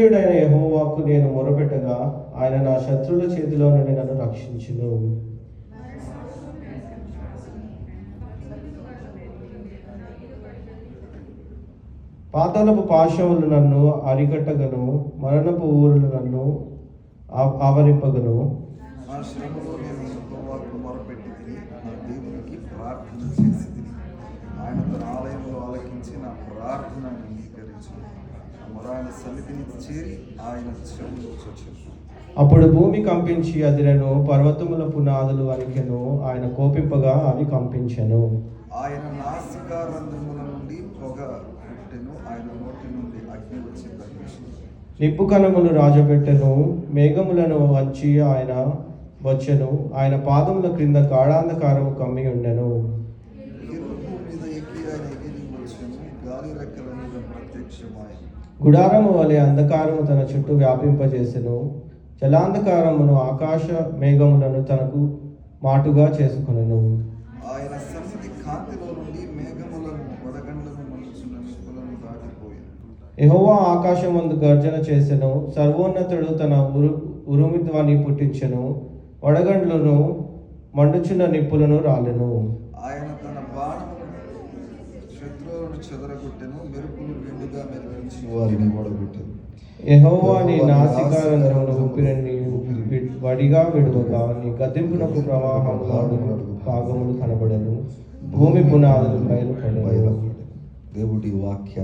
అయిన యెహోవాకు నేను మొరపెట్టగా ఆయన నా శత్రువుల చేతిలో నుండి నన్ను రక్షించును. పాతాళపు పాశములు నన్ను అరికట్టగను, మరణపు ఊరులు నన్ను ఆవరింపగను. నా శ్రమలో నేను యెహోవాకు మొరపెట్టి నా దేవునికి ప్రార్థన చేసి ఆయన తన ఆలయంలో ఆలకించి నా ప్రార్థన అంగీకరించు. నా మొరాయన సన్నిధిని చేరి ఆయన చెవులు చొచ్చెను. అప్పుడు భూమి కంపించి అదిరెను, పర్వతముల పునాదులు వణికెను. ఆయన కోపింపగా అవి కంపించెను. ఆయన నాసికారంధ్రముల నుండి పొగ పుట్టెను, ఆయన నోటి నుండి అగ్ని వచ్చి దహించింది. నిప్పు కణములు రాజబెట్టెను, మేఘములను వంచి ఆయన వచ్చెను. ఆయన పాదముల క్రింద గాఢాంధకారము కమ్మి ఉండెను. కెరూబు మీద ఎక్కి ఆయన ఎగిరి వచ్చెను, గాలి రెక్కల మీద ప్రత్యక్షమాయెను. గుడారము వలె అంధకారము తన చుట్టూ వ్యాపింపజేసెను. జలాంధకారమును ఆకాశ మేఘములను తనకు మాటుగా చేసుకొనెను. ఆయన సన్నిధి కాంతిలో నుండి మేఘములను వడగండ్లను మంచుచున్న నిప్పులను దాటిపోయాను. యెహోవా ఆకాశమందు గర్జన చేసెను, సర్వోన్నతుడు తన ఉరుమిధ్వని పుట్టించెను. వడగండ్లను మండుచున్న నిప్పులను రాలెను. ఆయన తన బాణములను శత్రువులను చెదరగొట్టెను, మెరుపులు వెండిగా మెరిపించి వారిని ఓడగొట్టెను. యెహోవా నీ నాసికారంధ్రమును ఊపిరిని వడిగా విడువగా నీ గతింపునకు ప్రవాహములు అడుగు భాగములు కనబడెను. భూమి పునాదులు బయలుపడెను. దేవుడి వాక్య